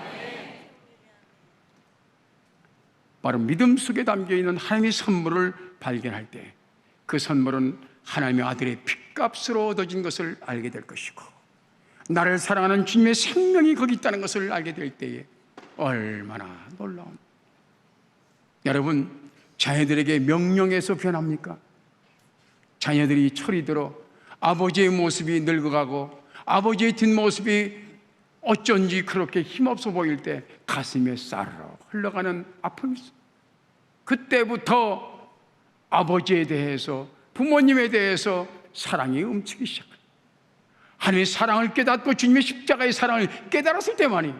바로 믿음 속에 담겨있는 하나님의 선물을 발견할 때 그 선물은 하나님의 아들의 핏값으로 얻어진 것을 알게 될 것이고, 나를 사랑하는 주님의 생명이 거기 있다는 것을 알게 될 때에 얼마나 놀라운. 여러분, 자녀들에게 명령해서 변합니까? 자녀들이 철이 들어 아버지의 모습이 늙어가고 아버지의 뒷모습이 어쩐지 그렇게 힘없어 보일 때 가슴에 쌀로 흘러가는 아픔이 있어요. 그때부터 아버지에 대해서, 부모님에 대해서 사랑이 움츠기 시작합니다. 하나님의 사랑을 깨닫고 주님의 십자가의 사랑을 깨달았을 때만이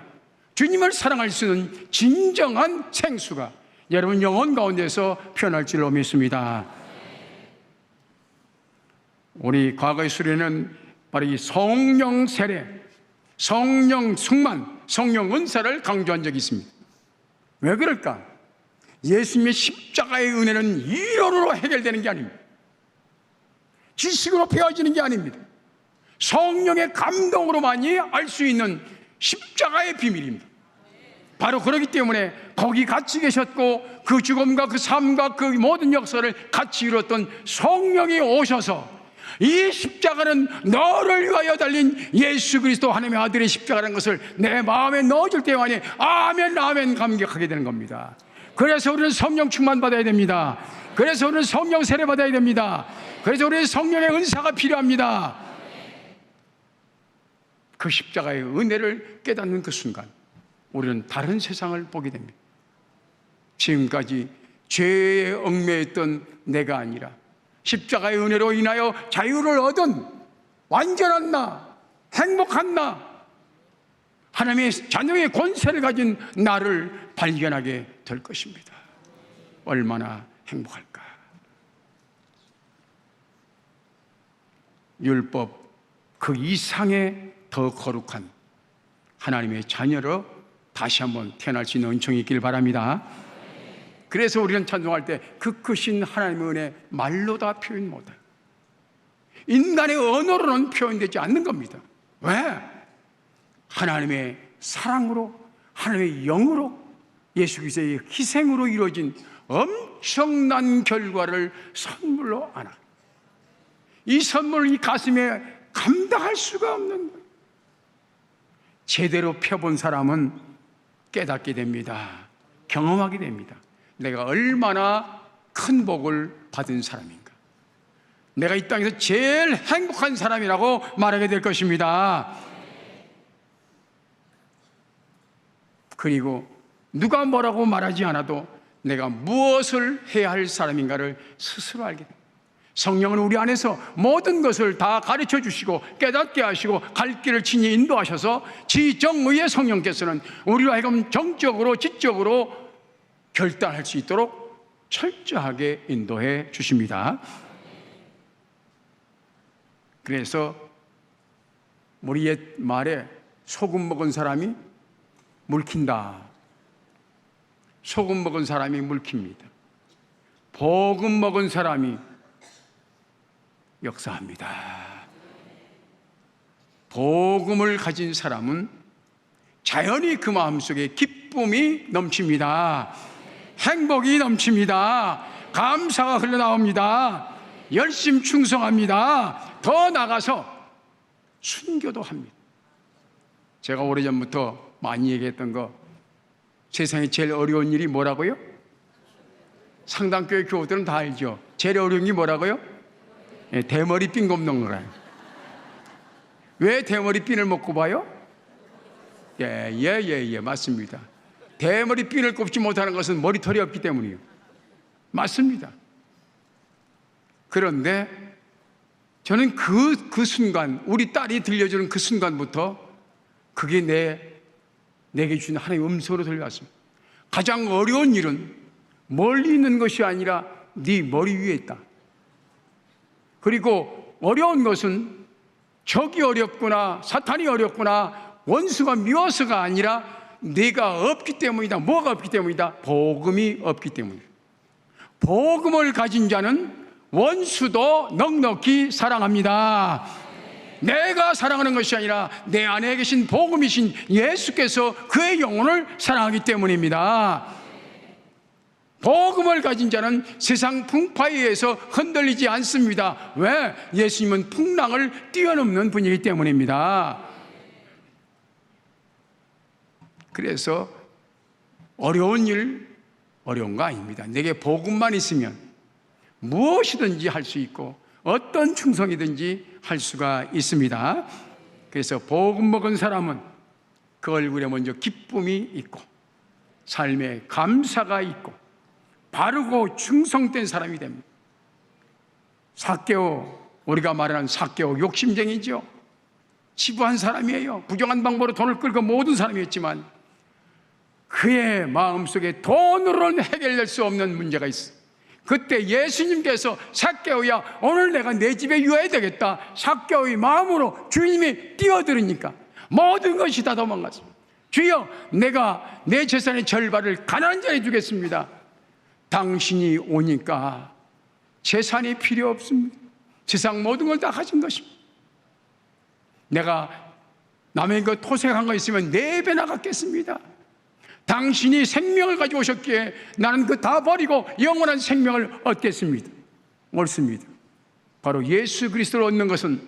주님을 사랑할 수 있는 진정한 생수가 여러분 영혼 가운데서 표현할 줄로 믿습니다. 우리 과거의 수련은 바로 이 성령 세례, 성령 충만, 성령 은사를 강조한 적이 있습니다. 왜 그럴까? 예수님의 십자가의 은혜는 이론으로 해결되는 게 아닙니다. 지식으로 배워지는 게 아닙니다. 성령의 감동으로만이 알 수 있는 십자가의 비밀입니다. 바로 그렇기 때문에 거기 같이 계셨고 그 죽음과 그 삶과 그 모든 역사를 같이 이뤘던 성령이 오셔서 이 십자가는 너를 위하여 달린 예수 그리스도 하나님의 아들의 십자가라는 것을 내 마음에 넣어줄 때만이 아멘 아멘 감격하게 되는 겁니다. 그래서 우리는 성령 충만 받아야 됩니다. 그래서 우리는 성령 세례 받아야 됩니다. 그래서 우리는 성령의 은사가 필요합니다. 그 십자가의 은혜를 깨닫는 그 순간 우리는 다른 세상을 보게 됩니다. 지금까지 죄에 얽매였던 내가 아니라 십자가의 은혜로 인하여 자유를 얻은 완전한 나, 행복한 나, 하나님의 자녀의 권세를 가진 나를 발견하게 될 것입니다. 얼마나 행복할까. 율법 그 이상의 더 거룩한 하나님의 자녀로 다시 한번 태어날 수 있는 은총이 있길 바랍니다. 그래서 우리는 찬송할 때 그 크신 하나님의 은혜 말로 다 표현 못해요. 인간의 언어로는 표현되지 않는 겁니다. 왜? 하나님의 사랑으로, 하나님의 영으로, 예수 그리스도의 희생으로 이루어진 엄청난 결과를 선물로 안아. 이 선물을 이 가슴에 감당할 수가 없는 거예요. 제대로 펴본 사람은 깨닫게 됩니다. 경험하게 됩니다. 내가 얼마나 큰 복을 받은 사람인가. 내가 이 땅에서 제일 행복한 사람이라고 말하게 될 것입니다. 그리고 누가 뭐라고 말하지 않아도 내가 무엇을 해야 할 사람인가를 스스로 알게 됩니다. 성령은 우리 안에서 모든 것을 다 가르쳐 주시고 깨닫게 하시고 갈 길을 친히 인도하셔서 지정의의 성령께서는 우리로 하여금 정적으로 지적으로 결단할 수 있도록 철저하게 인도해 주십니다. 그래서 우리 옛 말에 소금 먹은 사람이 물킨다. 소금 먹은 사람이 물킵니다. 복음 먹은 사람이 역사합니다. 복음을 가진 사람은 자연히 그 마음속에 기쁨이 넘칩니다. 행복이 넘칩니다. 감사가 흘러나옵니다. 열심 충성합니다. 더 나가서 순교도 합니다. 제가 오래전부터 많이 얘기했던 거, 세상에 제일 어려운 일이 뭐라고요? 상당교회 교우들은 다 알죠. 제일 어려운 게 뭐라고요? 대머리 핀 꼽는 거예요. 왜 대머리 핀을 못 꼽아요? 맞습니다. 대머리 핀을 꼽지 못하는 것은 머리털이 없기 때문이에요. 맞습니다. 그런데 저는 그 순간, 우리 딸이 들려주는 그 순간부터 그게 내게 주는 하나님의 음성으로 들려왔습니다. 가장 어려운 일은 멀리 있는 것이 아니라 네 머리 위에 있다. 그리고 어려운 것은 적이 어렵구나, 사탄이 어렵구나, 원수가 미워서가 아니라 네가 없기 때문이다. 뭐가 없기 때문이다? 복음이 없기 때문이다. 복음을 가진 자는 원수도 넉넉히 사랑합니다. 내가 사랑하는 것이 아니라 내 안에 계신 복음이신 예수께서 그의 영혼을 사랑하기 때문입니다. 복음을 가진 자는 세상 풍파에 의해서 흔들리지 않습니다. 왜? 예수님은 풍랑을 뛰어넘는 분이기 때문입니다. 그래서 어려운 일, 어려운 거 아닙니다. 내게 복음만 있으면 무엇이든지 할 수 있고 어떤 충성이든지 할 수가 있습니다. 그래서 복음 먹은 사람은 그 얼굴에 먼저 기쁨이 있고 삶에 감사가 있고 바르고 충성된 사람이 됩니다. 삭개오, 우리가 말하는 삭개오 욕심쟁이죠. 치부한 사람이에요. 부정한 방법으로 돈을 끌고 모든 사람이었지만 그의 마음속에 돈으로는 해결될 수 없는 문제가 있어요. 그때 예수님께서 삭개오야, 오늘 내가 내 집에 유해야 되겠다. 삭개오의 마음으로 주님이 뛰어들으니까 모든 것이 다 도망갔습니다. 주여, 내가 내 재산의 절반을 가난한 자에 주겠습니다. 당신이 오니까 재산이 필요 없습니다. 세상 모든 걸 다 가진 것입니다. 내가 남의 것 토색한 거 있으면 4배나 갖겠습니다. 당신이 생명을 가지고 오셨기에 나는 그 다 버리고 영원한 생명을 얻겠습니다. 옳습니다. 바로 예수 그리스도를 얻는 것은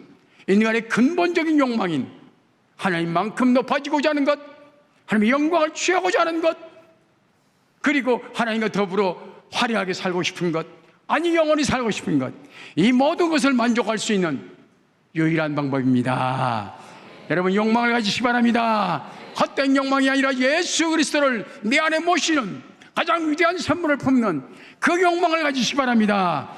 인간의 근본적인 욕망인 하나님만큼 높아지고자 하는 것, 하나님의 영광을 취하고자 하는 것, 그리고 하나님과 더불어 화려하게 살고 싶은 것, 아니 영원히 살고 싶은 것, 이 모든 것을 만족할 수 있는 유일한 방법입니다. 여러분, 욕망을 가지시기 바랍니다. 헛된 욕망이 아니라 예수 그리스도를 내 안에 모시는 가장 위대한 선물을 품는 그 욕망을 가지시기 바랍니다.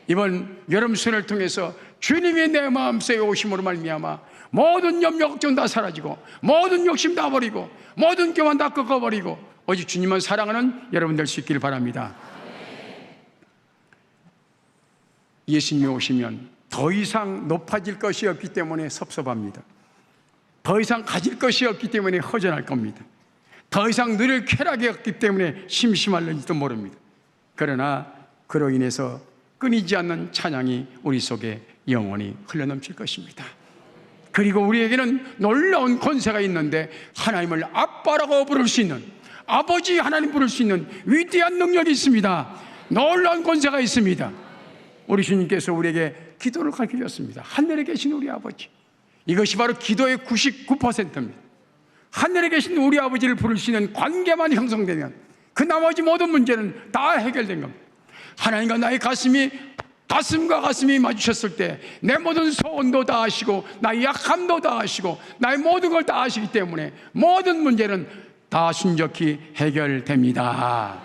이번 여름 수련을 통해서 주님이 내 마음속에 오심으로 말미암아 모든 염려 걱정 다 사라지고 모든 욕심 다 버리고 모든 교만 다 꺾어버리고 오직 주님을 사랑하는 여러분 될 수 있기를 바랍니다. 예수님이 오시면 더 이상 높아질 것이 없기 때문에 섭섭합니다. 더 이상 가질 것이 없기 때문에 허전할 겁니다. 더 이상 누릴 쾌락이 없기 때문에 심심할는지도 모릅니다. 그러나 그로 인해서 끊이지 않는 찬양이 우리 속에 영원히 흘러넘칠 것입니다. 그리고 우리에게는 놀라운 권세가 있는데 하나님을 아빠라고 부를 수 있는, 아버지 하나님 부를 수 있는 위대한 능력이 있습니다. 놀라운 권세가 있습니다. 우리 주님께서 우리에게 기도를 가르쳐주셨습니다. 하늘에 계신 우리 아버지, 이것이 바로 기도의 99%입니다. 하늘에 계신 우리 아버지를 부를 수 있는 관계만 형성되면 그 나머지 모든 문제는 다 해결된 겁니다. 하나님과 나의 가슴과 가슴이 마주쳤을 때 내 모든 소원도 다 아시고 나의 약함도 다 아시고 나의 모든 걸 다 아시기 때문에 모든 문제는 다 순적히 해결됩니다.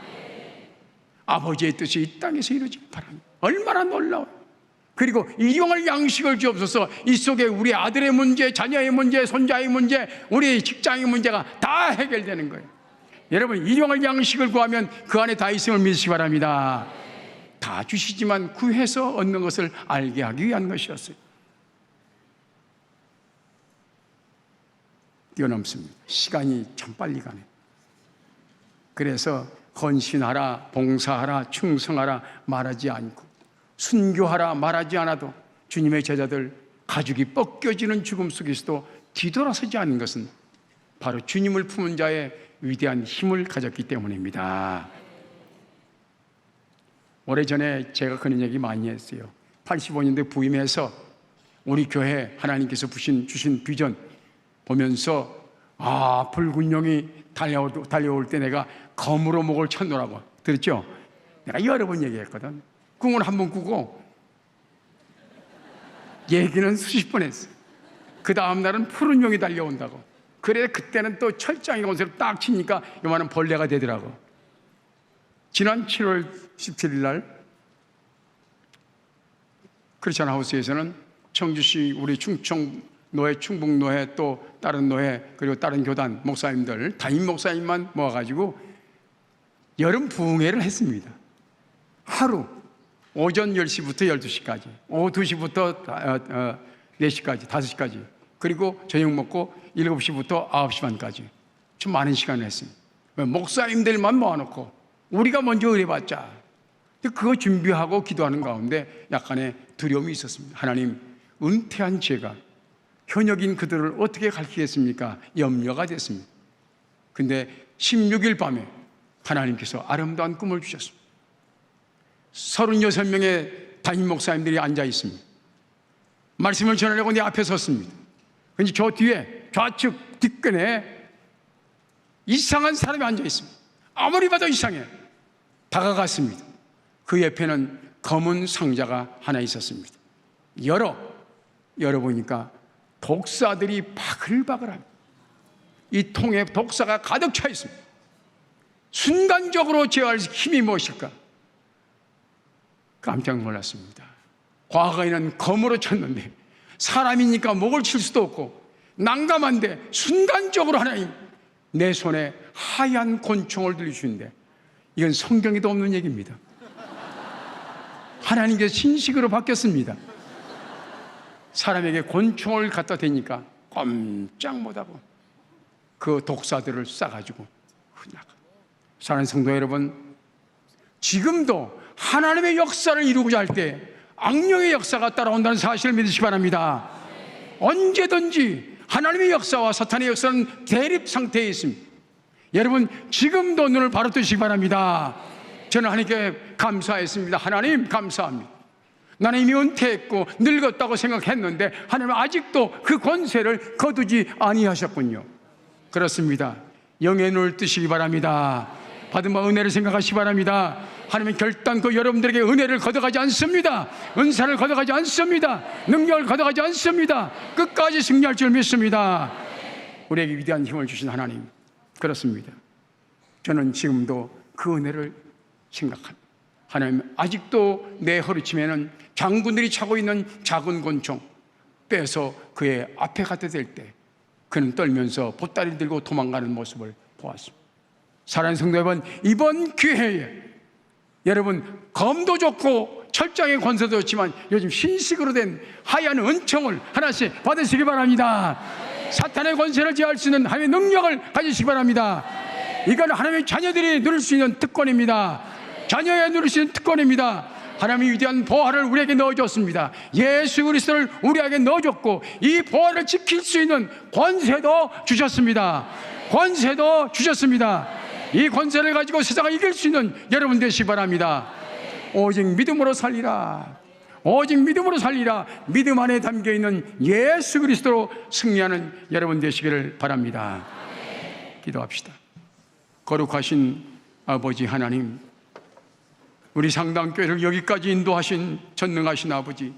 아버지의 뜻이 이 땅에서 이루어지기 바랍니다. 얼마나 놀라워요. 그리고 일용할 양식을 주옵소서. 이 속에 우리 아들의 문제, 자녀의 문제, 손자의 문제, 우리 직장의 문제가 다 해결되는 거예요. 여러분, 일용할 양식을 구하면 그 안에 다 있음을 믿으시기 바랍니다. 다 주시지만 구해서 얻는 것을 알게 하기 위한 것이었어요. 뛰어넘습니다. 시간이 참 빨리 가네. 그래서 헌신하라, 봉사하라, 충성하라 말하지 않고 순교하라 말하지 않아도 주님의 제자들 가죽이 벗겨지는 죽음 속에서도 뒤돌아서지 않는 것은 바로 주님을 품은 자의 위대한 힘을 가졌기 때문입니다. 오래전에 제가 그런 얘기 많이 했어요. 85년대 부임해서 우리 교회 하나님께서 주신 비전 보면서 붉은 용이 달려올 때 내가 검으로 목을 쳤노라고 들었죠? 내가 여러 번 얘기했거든. 꿈을 한 번 꾸고 얘기는 수십 번 했어. 그 다음 날은 푸른 용이 달려온다고. 그래 그때는 또 철장이 옷을 딱 치니까 요만한 벌레가 되더라고. 지난 7월 17일 날 크리스천 하우스에서는 청주시 우리 충청노회, 충북노회 또 다른 노회 그리고 다른 교단 목사님들 담임 목사님만 모아가지고 여름 부흥회를 했습니다. 하루 오전 10시부터 12시까지, 오후 2시부터 4시까지, 5시까지 그리고 저녁 먹고 7시부터 9시 반까지 좀 많은 시간을 했습니다. 목사님들만 모아놓고 우리가 먼저 의뢰받자. 그거 준비하고 기도하는 가운데 약간의 두려움이 있었습니다. 하나님, 은퇴한 제가 현역인 그들을 어떻게 가르치겠습니까? 염려가 됐습니다. 근데 16일 밤에 하나님께서 아름다운 꿈을 주셨습니다. 36명의 담임 목사님들이 앉아 있습니다. 말씀을 전하려고 내 앞에 섰습니다. 근데 저 뒤에 좌측 뒷근에 이상한 사람이 앉아 있습니다. 아무리 봐도 이상해. 다가갔습니다. 그 옆에는 검은 상자가 하나 있었습니다. 열어보니까 독사들이 바글바글합니다. 이 통에 독사가 가득 차 있습니다. 순간적으로 제어할 힘이 무엇일까? 깜짝 놀랐습니다. 과거에는 검으로 쳤는데 사람이니까 목을 칠 수도 없고 난감한데 순간적으로 하나님 내 손에 하얀 권총을 들려주는데 이건 성경에도 없는 얘기입니다. 하나님께서 신식으로 바뀌었습니다. 사람에게 권총을 갖다 대니까 꼼짝 못하고 그 독사들을 쏴가지고 나가. 사랑하는 성도 여러분, 지금도 하나님의 역사를 이루고자 할 때 악령의 역사가 따라온다는 사실을 믿으시기 바랍니다. 언제든지 하나님의 역사와 사탄의 역사는 대립 상태에 있습니다. 여러분, 지금도 눈을 바로 뜨시기 바랍니다. 저는 하나님께 감사했습니다. 하나님 감사합니다. 나는 이미 은퇴했고 늙었다고 생각했는데 하나님은 아직도 그 권세를 거두지 아니하셨군요. 그렇습니다. 영의 눈을 뜨시기 바랍니다. 받은 바 은혜를 생각하시기 바랍니다. 하나님은 결단코 여러분들에게 은혜를 걷어가지 않습니다. 은사를 걷어가지 않습니다. 능력을 걷어가지 않습니다. 끝까지 승리할 줄 믿습니다. 우리에게 위대한 힘을 주신 하나님, 그렇습니다. 저는 지금도 그 은혜를 생각합니다. 하나님, 아직도 내 허리춤에는 장군들이 차고 있는 작은 권총 빼서 그의 앞에 갖다 댈 때 그는 떨면서 보따리를 들고 도망가는 모습을 보았습니다. 사랑하는 성도 여러분, 이번 기회에 여러분, 검도 좋고 철장의 권세도 좋지만 요즘 신식으로 된 하얀 은총을 하나씩 받으시기 바랍니다. 사탄의 권세를 제어할 수 있는 하나님의 능력을 가지시기 바랍니다. 이건 하나님의 자녀들이 누릴 수 있는 특권입니다. 자녀에 누릴 수 있는 특권입니다. 하나님이 위대한 보화를 우리에게 넣어줬습니다. 예수 그리스도를 우리에게 넣어줬고 이 보화를 지킬 수 있는 권세도 주셨습니다. 권세도 주셨습니다. 이 권세를 가지고 세상을 이길 수 있는 여러분 되시기 바랍니다. 오직 믿음으로 살리라. 오직 믿음으로 살리라. 믿음 안에 담겨있는 예수 그리스도로 승리하는 여러분 되시기를 바랍니다. 기도합시다. 거룩하신 아버지 하나님, 우리 상당교회를 여기까지 인도하신 전능하신 아버지,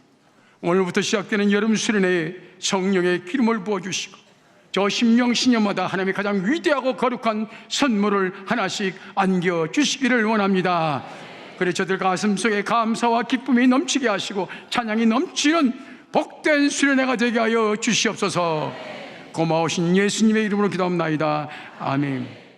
오늘부터 시작되는 여름 수련회에 성령의 기름을 부어주시고 저 신명 신년마다 하나님의 가장 위대하고 거룩한 선물을 하나씩 안겨주시기를 원합니다. 그래 저들 가슴속에 감사와 기쁨이 넘치게 하시고 찬양이 넘치는 복된 수련회가 되게 하여 주시옵소서. 고마우신 예수님의 이름으로 기도합나이다. 아멘.